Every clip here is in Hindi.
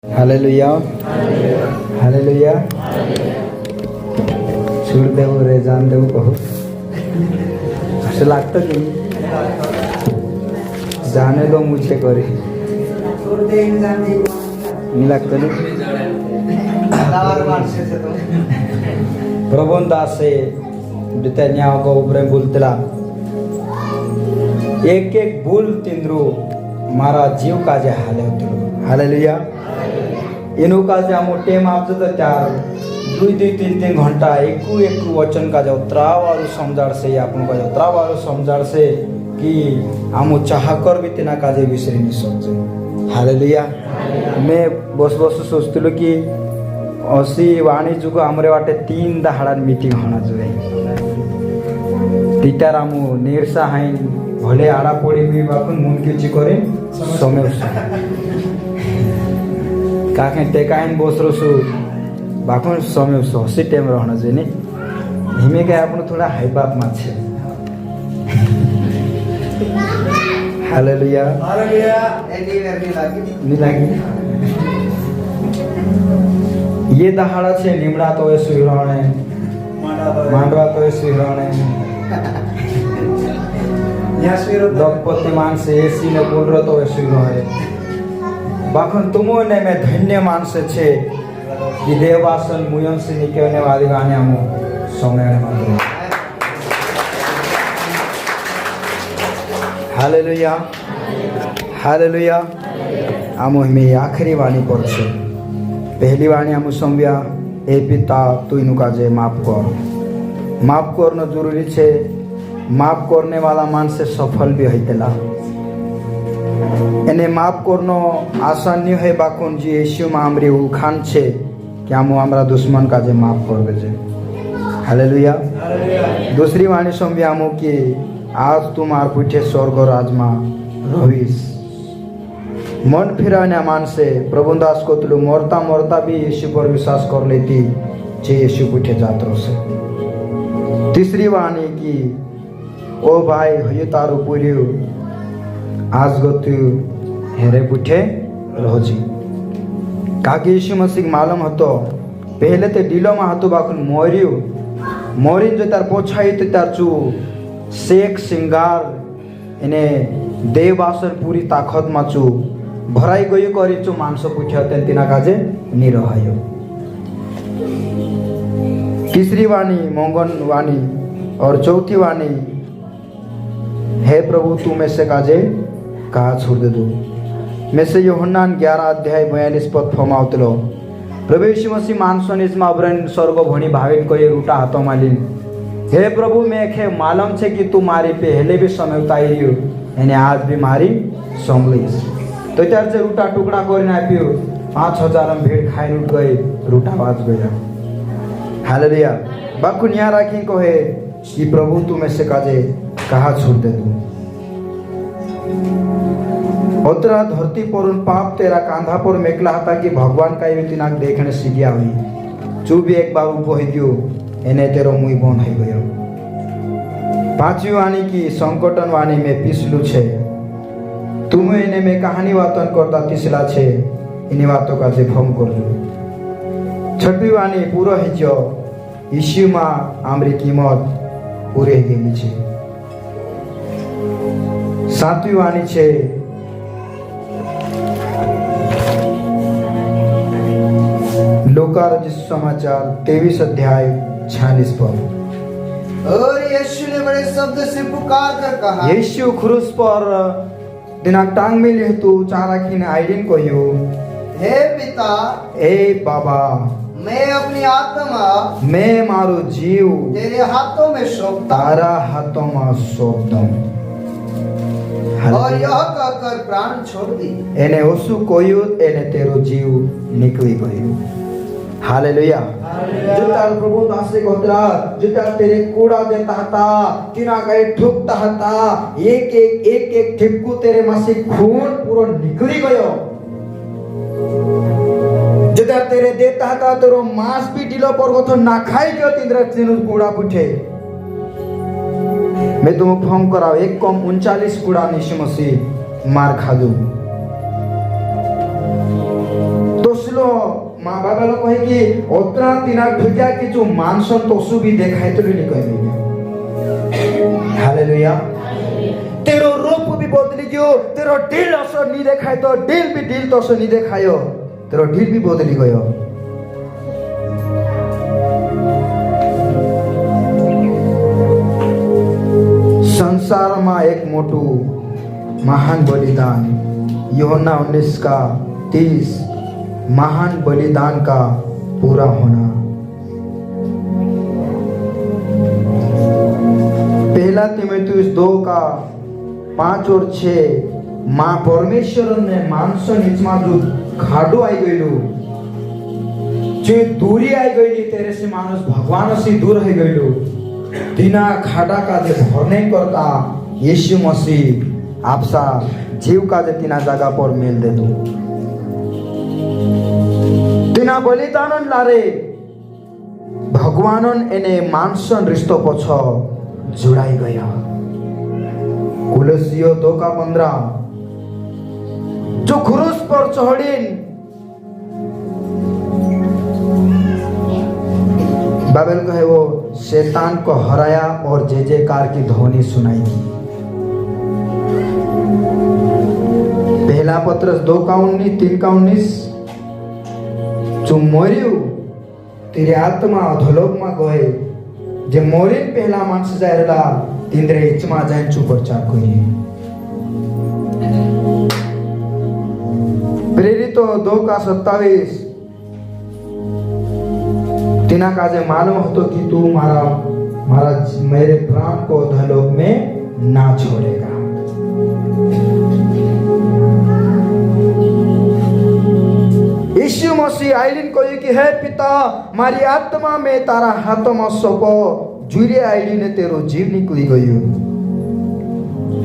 हालेलुया हालेलुया सूर देऊ रे जान देऊ कहू असं लागतं की जाने दो मुझे करे मी लागतं ना प्रबंध असे त्यांनी उभरे बोलतला एक एक भूल तिंद्रू मारा जीव काजे हाले होते हालेलुया एनु काजे आमो टेम आपजो तो त्यार दुई दुई तीन तीन घंटा एकू एकू वचन का जो त्रावारु समझाड़ से आपन का जो त्रावारु समझाड़ से कि आमो चाह कर भी तेना काजे विसरी नहीं सोचे हालेलुया मैं बस बस सोचतलो कि असी वाणी जुगो हमरे वाटे 3 दहाडान मीटिंग होना जुए तितार आमो नेरसा हाइन भले आड़ा पड़ी भी बाकुन मुनकिची करे समय काके टेकाइन बोसरो सु बाकुन समय हसी टाइम रहना चाहिए नी हिमे के आपण थोड़ा हाई बाप माछे हालेलुया हालेलुया नहीं लागी ये दहाड़ा छे निमड़ा तो ऐसे हिराणे मांडवा तो ऐसे हिराणे दंपति मानस एसी ने बोल रहा तो ऐसे रहे बाखन तुमो ने में धन्य मानस छे कि देवासन मुयम से निकलने वाली गाने हम समय में हालेलुया हालेलुया आमो में आखिरी वाणी पर छे पहली वाणी हम संव्या ए पिता तू इनु काजे माफ करना जरूरी छे माफ करने वाला मानस सफल भी होतेला एने माफ करनो आसान नहीं है बाकुन जी यीशु में हमरी उखान छे कि हम हमरा दुश्मन का जे माफ कर दे हालेलुया दूसरी वाणी समझे हम कि आज तुमार पीठे स्वर्ग राज में रहीस मन फिराने मानसे प्रभुदास को तुलु मरता मरता भी यीशु पर विश्वास कर लेती जे यीशु पीठे जात्रो से तीसरी वाणी की ओ भाई हयो तारू पुरियो आज गतु हेरे पुठे रोजी काकी यीशु मसीह मालूम हतो पहले ते डिलो में हतो बाकुन मोरियो मोरिन जो तार पोछाई तो तार चू शेख सिंगार इने देवासन पूरी ताकत माचू भराई गयो करी चू मांस पुठे तेन तिना काजे निरहायो तीसरी वाणी मंगन वाणी और चौथी वाणी हे प्रभु तू में से काजे कहा छोड़ दे दो में से यूहन्ना 11 अध्याय 42 पद फमावतलो प्रभु यीशु मसीह मानसन इसमा अब्रन स्वर्ग भणी भाविन को ये रूटा हाथों मालिन हे प्रभु मैं खे मालूम छे कि तू मारी पहले भी समय उताई रियो यानी आज भी मारी संभलिस तो त्यार से रूटा टुकड़ा करिन आपियो 5000 भीड़ खाई उठ गई रूटा बाज गया हालेलुया बाकुन यहाँ राखी को है कि प्रभु तू में से काजे कहा छोड़ दे तू उतरा धरती पर उन पाप तेरा कांधा पर मेकला था कि भगवान का ये तिनाक देखने सीखिया हुई चू भी एक बार उप दियो एने तेरो मुई बंद हो गयो पांचवी वाणी की संकटन वाणी में पिसलू छे तुम एने में कहानी वातन करता तिसला छे इनी वातो का जे भम कर दो छठवी वाणी पूरा हिजो यीशु मा आमरी कीमत पूरे गेली छे सातवी वाणी छे लोकार समाचार 23 अध्याय 46 पद और यीशु ने बड़े शब्द से पुकार कर कहा यीशु क्रूस पर दिना टांग में ले तू चारा खिन आइडिन को यो हे पिता ए बाबा मैं अपनी आत्मा मैं मारो जीव तेरे हाथों में सौंपता तारा हाथों में सौंप दूं और यह कहकर प्राण छोड़ दी एने ओसु कोयो एने तेरो जीव निकली गयो हालेलुया जो तार प्रभु दासे गोत्रा जो तार तेरे कूड़ा देता था तिना गए ठुकता था एक ठिपकू तेरे मासे खून पूरा निकली गयो जो तार तेरे देता था तेरो मांस भी ढीलो पर गो तो ना खाई गयो तिंद्र तिनु कूड़ा पुठे मैं तुमको फोन कराओ एक कम 39 कूड़ा यीशु मसीह मार खा दूं तो बाइबल कहे कि उतना तिना ढुकिया कि जो मानसन तो सु भी देखाई तो नहीं कहे हालेलुया तेरो रूप भी बदली गयो तेरो दिल असर नहीं देखाय तो दिल तो असर नहीं देखायो तेरो दिल भी बदली गयो संसार में एक मोटू महान बलिदान यूहन्ना 19:30 महान बलिदान का पूरा होना पहला तीमुथियुस 2:5 और 6 मां परमेश्वर ने माणसं नीचमा जो खाडो आई गयलू जो दूरी आई गयली तेरे से मानुस भगवान से दूर है गयलू तिना खाडा का जे भरने करता यीशु मसीह आपसा जीव का जे तिना जगह पर मेल दे दो तिना बलिदान लारे भगवानन एने मानसन रिश्तो पछ जुड़ाई गया कुलसियो 2:15 जो क्रूस पर चढ़ीन बाइबल कहे वो शैतान को हराया और जय जयकार की ध्वनि सुनाई दी पहला पत्रस 2:19 जो मरियो तेरे आत्मा अधोलोक में गए जे मोरिन पहला मानस जायरला तिंद्रे इचमा जाइन चु प्रचार करी प्रेरित 2:27 तिना का जे मालूम होतो कि तू मारा मेरे प्राण को अधोलोक में ना छोड़ेगा यीशु मसीह आइलिन कही कि हे पिता मारी आत्मा में तारा हाथों में सौंपो जुरे आइलिन तेरो जीव निकली गयो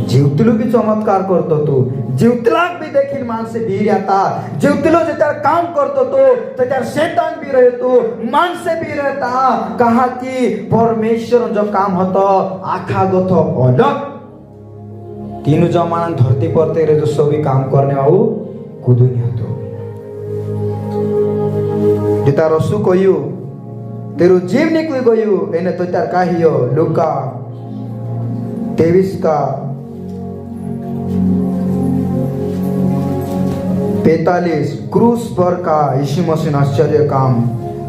जीवतलू भी चमत्कार करतो तू जीवतलाक भी देखील माणसे भीर आता जीवतलो जे त्यार काम करतो तो त्यार शैतान भी रहतो माणसे भी रहता कहा कि परमेश्वर जो काम होतो आखा गथो अलग तीनों जमाना धरती पर तेरे जो सभी काम करने वाऊ कुदुनी हतो जिता रसू कहियो तेरो जीव निकली गयो एने तो तार काहियो लूका 23:45 क्रूस पर का यीशु मसीह आश्चर्य काम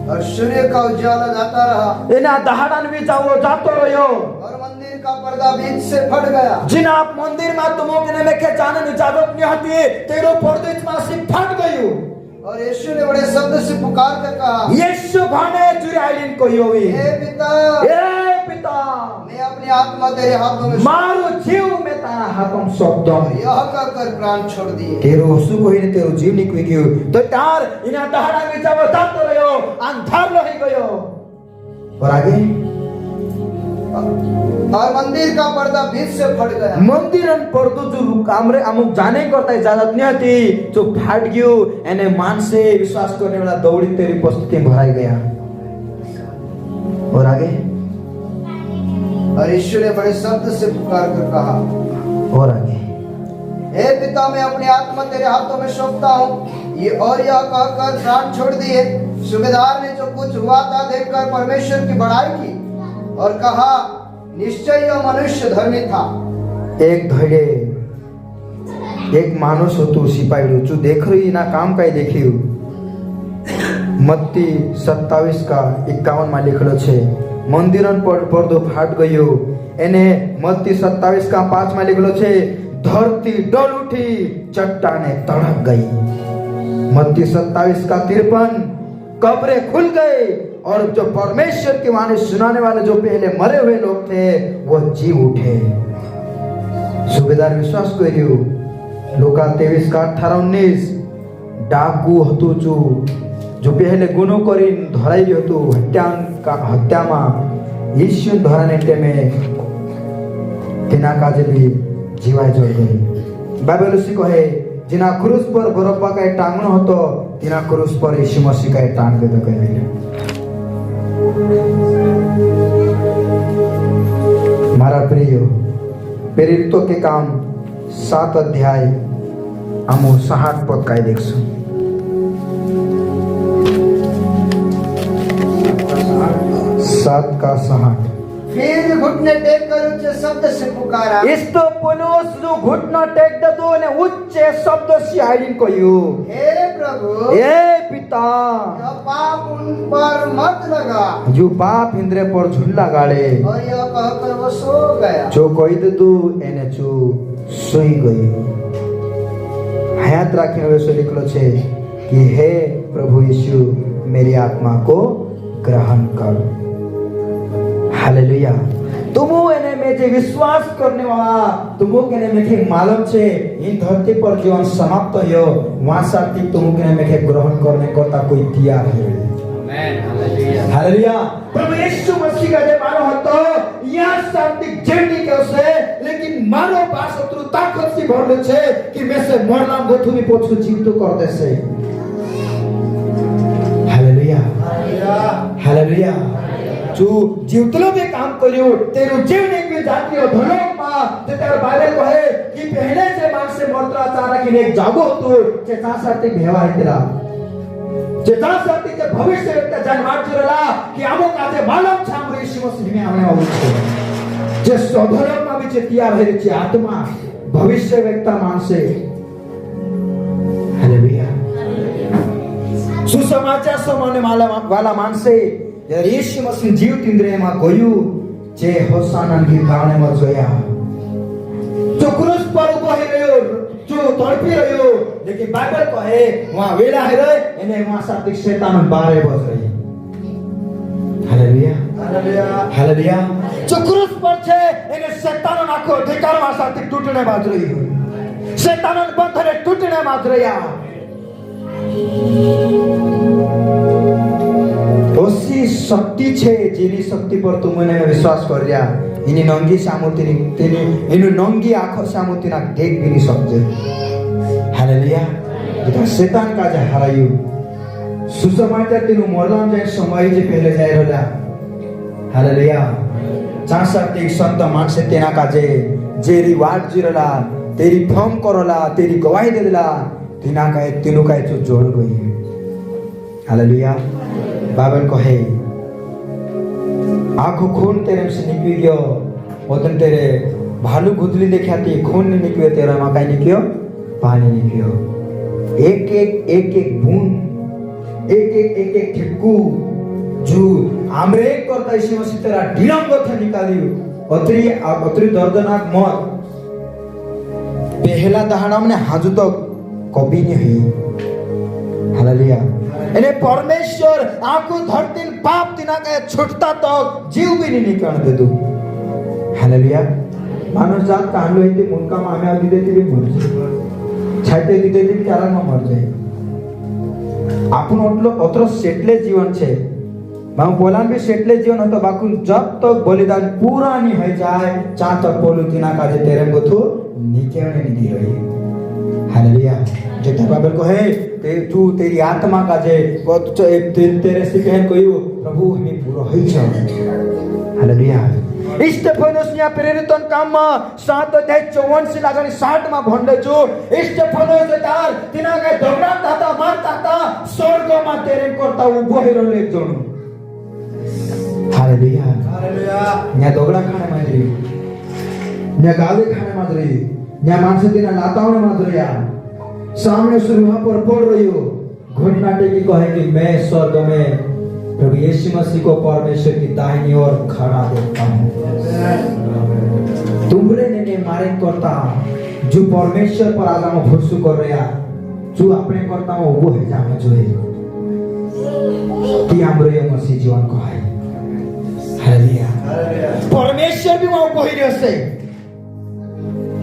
और सूर्य का उजाला जाता रहा एना दहाड़न भी जाओ जातो रहो और मंदिर का पर्दा बीच से फट गया जिन आप मंदिर में तुमो के में के जाने इजाजत नहीं होती तेरो पर्दे में से फट गयो और यीशु ने बड़े शब्द से पुकार कर कहा यीशु भाने जुराइलिन कोयोवी हे पिता मैं अपनी आत्मा तेरे हाथों में मारो जीव में तारा हाथों में सौंप दूं यह कहकर प्राण छोड़ दिए तेरो हसु कोई ने तेरो जीव निकली गयो तो तार इना दहाड़ा में जाओ जातो रहो अंधार रही गयो और आगे और मंदिर का पर्दा बीच से फट गया मंदिरन पर्दो जो कामरे अमुक जाने करता इजाजत नहीं थी जो फाट गयो एने मान से विश्वास करने वाला दौड़ी तेरी उपस्थिति में भराई गया और आगे और यीशु ने बड़े शब्द से पुकार कर कहा और आगे हे पिता मैं अपनी आत्मा तेरे हाथों में सौंपता हूँ ये और यह कहकर प्राण छोड़ दिए सूबेदार ने जो कुछ हुआ था देखकर परमेश्वर की बड़ाई की और कहा निश्चय यह मनुष्य धर्मी था एक धड़े एक मानुष हो तू सिपाही तू देख रही ना काम का देखियो मत्ती 27:51 में लिखलो छे मंदिरन पर्दो फाट गयो एने मत्ती 27:5 में लिखलो छे धरती डोल उठी चट्टाने तड़क गई मत्ती 27:53 कब्रें खुल गए और जो परमेश्वर की वाणी सुनाने वाले जो पहले मरे हुए लोग थे वो जी उठे सूबेदार विश्वास करियो लूका 23:18-19 डाकू हतु जो पहले गुनो करी धराई हतु हत्या में यीशु धराने टेमे तिना काजे भी जीवाय जोड़ गई बाइबल उसी कहे जिना क्रूस पर बरब्बा का टांगनो हतो तिना क्रूस पर यीशु मसीह का टांग दे तो कहे मारा प्रिय प्रेरितों के काम 7 अध्याय आमो 60 पद का देखसु का 60। फिर घुटने टेक कर ऊंचे शब्द से पुकारा, यस्तो पुनोस जो घुट्न टेक्दो अनि उच्च शब्द से आइलिन कहियो, हे प्रभु, ए पिता, यह पाप उन पर मत लगा। जो पाप इंद्रे पर झुल्ला गाड़े, और यह कहकर वो सो गया। जो कोई तो तू एने चू सोई गई। हयात राखने हुए से लिखलो छे कि हे प्रभु यीशु मेरी आत्मा को ग्रहण कर। हालेलुया। तुमो एने में जे विश्वास करने वाला तुमो केने में के मालूम छे इन धरती पर जीवन समाप्त हो वहां साथी तुमो केने में के ग्रहण करने करता कोई तैयार है। आमेन, हालेलुया। हालेलुया। प्रभु यीशु मसीह का जे मानो हतो या शांति जेडी के से लेकिन मानो बा शत्रु ताकत से भरले छे कि मैं से मरलाम गोथुनी पोछु जीवित कर देसे। हालेलुया। हालेलुया। जो जीवतलो में काम करियो तेरो जीवने की जाति और धनों मा ते तेरा बाइबल कहे कि पहले से मांग से मरता चारा कि एक जागो तो चेता साथी भेवा है तेरा चेता साथी के भविष्य व्यक्ति जन्मार जुरला कि आमो काजे मालूम छाम यीशु मसीह में आने वाला है जे सधरम मा भी चेतिया है रे आत्मा भविष्य व्यक्ति मान से। हालेलुया। सुसमाचार समाने वाला मान से यीशु मसीह जीव तिंद्रे मा गयो जे होसाना की गाने में जोया जो क्रूस पर उभो रह्यो जो तड़पी रह्यो लेकिन बाइबल कहे वहां वेला है रे एने वहां साथी शैतान 12 बज रही। हालेलुया। हालेलुया। हालेलुया। जो क्रूस पर छे एने शैतान आखो अधिकार वहां साथी टूटने बाज रही हो शैतान बंधने टूटने बाज रहा। ओसी शक्ति छे जेनी शक्ति पर तुमने विश्वास कर लिया इनी नंगी सामुती तेनी इनु नंगी आंखों सामुती ना देख भी नहीं सकते। हालेलुया। इधर शैतान का जे हरायु सुसमाचार तेनु मरलाम जे समय जे पहले जाय रहला। हालेलुया। चासक्ति संत मानसे तेना का जे रिवार्ड जिरला तेरी फॉर्म करला तेरी गवाही देला तिना का तेनु का जो जोड़ गई। हालेलुया। बाइबल कहे आंखों खून तेरे से निकली गयो ओतन तेरे भालू गुदली देखाती खून नहीं निकलियो तेरा मकाई निकलियो पानी निकलियो एक बूंद एक ठेकू जो आमरे करता इसी मसीह तेरा ढिलंग थे निकालियो अतरी दर्दनाक मौत पहला दहाड़ा में हाजू तो कभी नहीं हुई। हालेलुया। एने परमेश्वर आंखों धरती पाप तिना का छुटता तो जीव भी नहीं निकल दे दो। हालेलुया। मानव जात का हालो इते मुनका मामे आदि देती भी मर जाए छाटे दी देती कारण में मर जाए आपण अत्र सेटले जीवन छे मैं बोलान भी सेटले जीवन होता बाकुन जब तक बलिदान पूरा नहीं हो जाए चार तक बोलू तिना का जे तेरे गोथु नीचे नहीं दी रही। हालेलुया। जेता बाइबल को है तू तेरी आत्मा का जे तेरे से कहन कोई प्रभु हमें पूरा होई छ। हालेलुया। स्टेफनस या प्रेरितन काम में 7 अध्याय 54 से लागनी 60 में भण्डे छु स्टेफनस दार तिना का दगडा ताता मारता ता स्वर्ग में तेरे करता उभो हेरले जोनु। हालेलुया। हालेलुया। न्या दगडा खाने माजरी न्या गावे खाने माजरी न्या माणसे तिना लातावणे माजरिया सामने सुरुहा पर पड़ रही हो घुटना टेकी कहे कि मैं स्वर्ग में प्रभु यीशु मसीह को परमेश्वर की दाहिनी ओर खड़ा देखता हूँ। तुमरे ने मारे करता जो परमेश्वर पर आगाम भरोसा कर रहा जो अपने करता हूँ वो है जाने जो है कि हमरे मसीह जीवन को है। हालेलुया। परमेश्वर भी वहां कोई रसे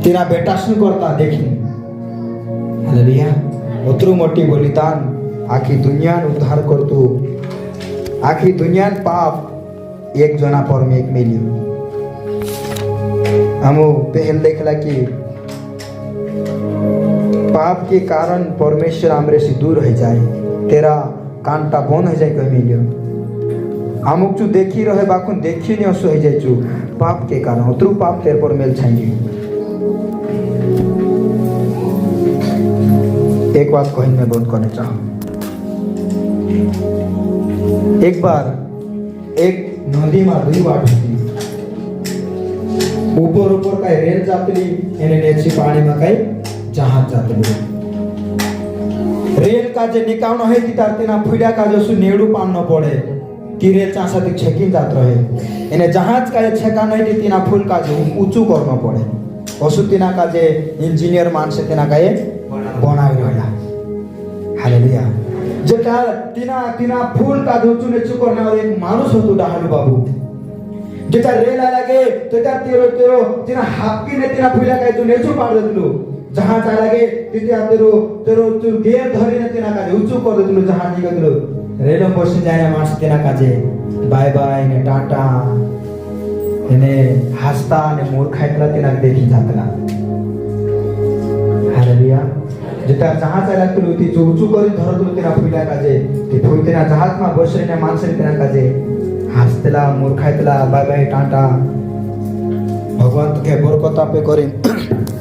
तेरा बेटा सुन करता देखी। हालेलुया। उतरू मोटी बलिदान आखी दुनिया उद्धार करतु आखी दुनिया पाप एक जना पर में एक मिलियो हमो पहल देखला कि पाप के कारण परमेश्वर हमरे से दूर हो जाए तेरा कांटा बंद हो जाए कह मिलियो अमुक चू देखी रहे बाकुन देखी नहीं हो जाए चू पाप के कारण उतरू पाप तेरे पर मेल छाएंगे। एक बात कहीं मैं बंद करना चाहूँ। एक बार एक નદીમાં દુઈ વાટ હતી ઉપર કઈ રેલ જાતલી એને નેચી પાણીમાં કઈ જહાજ જાતલું રેલ કાજે નિકાવનો હે તી તારતીના ફૂડ્યા કાજો સુ નેડું પાન ન પડે ती रेल चासाती छेकी जात रहे एने जहाज का छेका नहीं दी तीना फूल काजे ऊंचू करना पड़े असु तीना काजे इंजीनियर मानसे तीना काये बनाई रहला हालेलुया जेटा तीना फूल का ऊंचू नीचू करना एक मानुस होतो डाहालू बाबू जेटा रेल आलागे तेटा तेरो तीना हापकी ने तीना फूला काजे जो नीचू पाड देतलो जहाज आलागे तिते तेरो गेर धरी ने तीना काजे ऊंचू कर देतलो जहाज निगतलो रेलो बसी जाने माणस तेना काजे बाय बाय ने टाटा ने हसता ने मूर्खायतला तेना देखी जातला हालेलुया जेटा जहाज आला तुलो ती चूचू करी धरतलो तेना फुला काजे ती फुल तेना जहाज मा बसरीने माणस तेना काजे हसतला मूर्खायतला बाय बाय टाटा भगवान के बरकत पे करी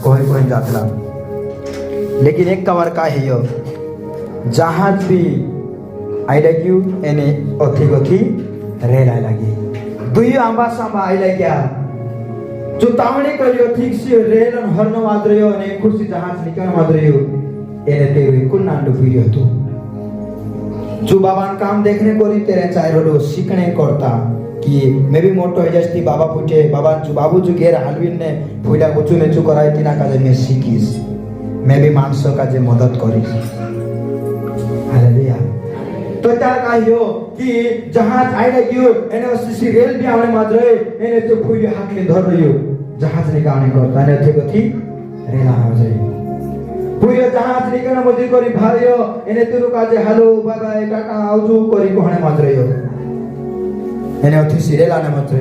कोई जातला लेकिन एक कवर का है यो जहाज भी आई लग्यू एने ओथी रेल आई लगी दुई आंबा सांबा आई लग्या जो तावणी करियो ठीक से रेल न हरनो माद्रयो ने कुर्सी जहाज निकन माद्रयो एने तेरो कुल नांडू पीरियो तू जो बाबान काम देखने कोरी तेरे चाहे रोडो सीखने करता कि मैं भी मोटो हो जस्ती बाबा पूछे बाबा जो बाबू जो गेर हलविन ने फुला गुचू ने चू कराई तीना काजे मैं सीखीस मैं भी मानसो काजे मदद करीस हालेलुया तो त्या काहियो कि जहाज आइले गयो एने सीसी रेल भी आउने मात्रै एने तो फुली हातले धरयो जहाज निकाउने गर्दा ने थेगथि रेल आउँछ पुयो जहाज निकन मजि गरी भार्यो एने तुरु काजे हेलो बाय बाय टाटा आउजु गरी कहने मात्रै हो एने अथि रेल आउने मात्रै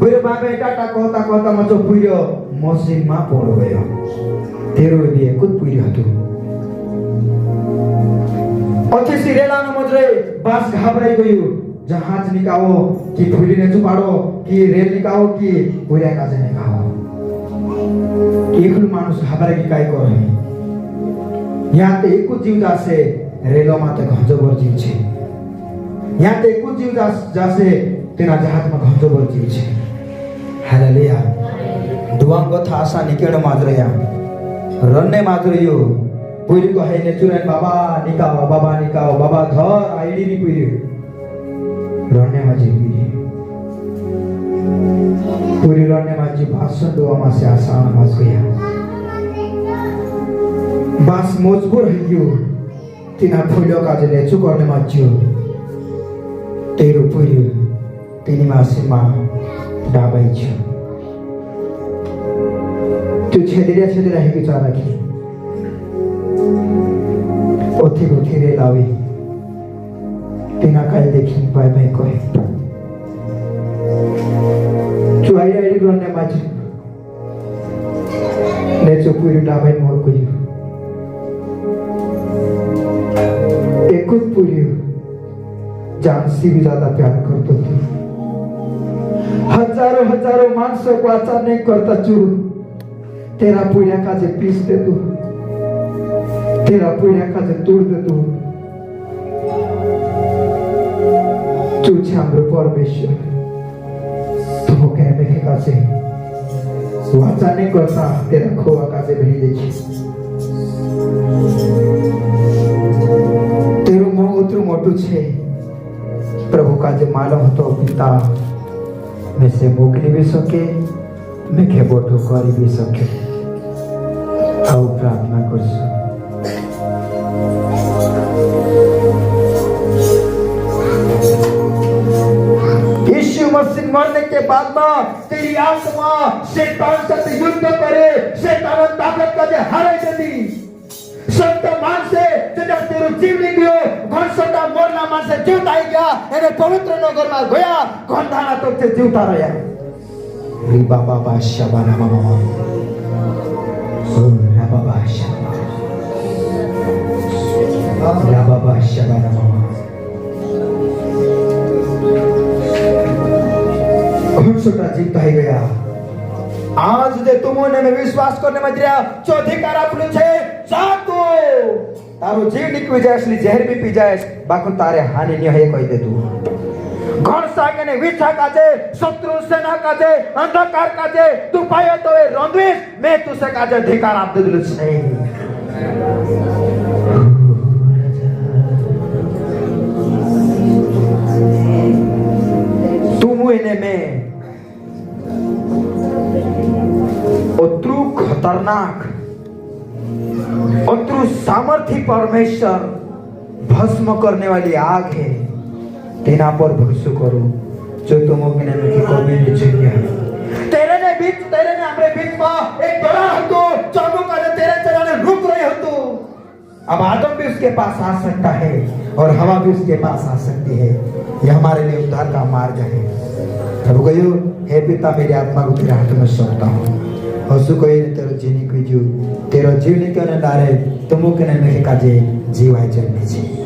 पुयो बाय बाय टाटा कहता मजो पुयो मसिन मा पडो गयो तेरो भी कुत पुयो हतु अच्छे सिरेला न मजरे बस घबराई गयो जहाज निकाओ कि फुली ने चुपाड़ो कि रेल निकाओ कि पुरा काजे निकाओ एकल मानुस घबराई कि काय करे यहाँ ते एकु जीव जासे रेलो माते घंजोबर जीव छे यहाँ ते एकु जीव जासे तेना जहाज में घंजोबर जीव छे हालेलुया दुआंग कथा आशा निकेण माजरया रन्ने माजरयो पुरी को है नेचुरल बाबा निकाओ बाबा धर आईडी नी पुरी रन्ने माजी पुरी रन्ने माजी भाषण दो मासे आसान मास गया बास मजबूर हइयो तिना फुलो काजे नेचु करने माजियो तेरो पुरी तिनी मासे मा डाबाई छ तू छेदिया है कि चारा की ओथी रे लावी तिना काय देखी बाय बाय कहे चुआई आई रन्ने माजी ने चुपुरी डाबाई मोर कोई एकूच पुरी जानसी भी ज्यादा प्यार करतो थी हजारों माणसं को अचानक करता चू तेरा पुण्या काजे पीस दे तू तेरा पुण्या काजे तोड़ दे तू तुझे हमरो परमेश्वर तू कहने में काजे वाचा नहीं करता तेरा खोआ काजे भेज देखी तेरो मोह उतरू मोटू छे प्रभु काजे मालूम तो पिता मैं से मोकली भी सके मैं के बोटो करी भी सके आओ प्रार्थना करसु यीशु मसीह मरने के बाद में तेरी आत्मा शैतान से युद्ध करे शैतान ताकत का दे हारे जदी संत मान से जब तेरो जीव लियो घनसटा मोरना मान से जीवत आई गया एने पवित्र नगर में गया गंधाना तो से जीवता रहा री बाबा बादशाह बना मामा ओ रा बाबा बादशाह बना मामा घनसटा जीवता ही गया आज जे तुमने में विश्वास करने में दिया चौधिकार आपने छे जातो तारो जीव निकल जाए असली जहर भी पी जाए बाकु तारे हानि नहीं है कह दे तू घर सागने विछा काजे शत्रु सेना काजे अंधकार काजे तू पायो तो ए रंद्विस मैं तुसे काजे अधिकार आप दे दिल छे तू मुइने में अत्रु खतरनाक अत्रु सामर्थी परमेश्वर भस्म करने वाली आग है तेना पर भरोसा करो जो तुम अग्नि में कभी नहीं छुएगा तेरे ने हमरे बीच में एक बड़ा हतो चालू कर तेरे चलाने रुक रहे हतो अब आदम भी उसके पास आ सकता है और हवा भी उसके पास आ सकती है यह हमारे लिए उद्धार का मार्ग है प्रभु कहो हे पिता मेरी आत्मा को तेरे हाथ में सौंपता हूँ हसु कोई तेरो जीनी को जीव तेरो जीवनी के नारे तुमो के ने काजे जीवाय जन्मे छे।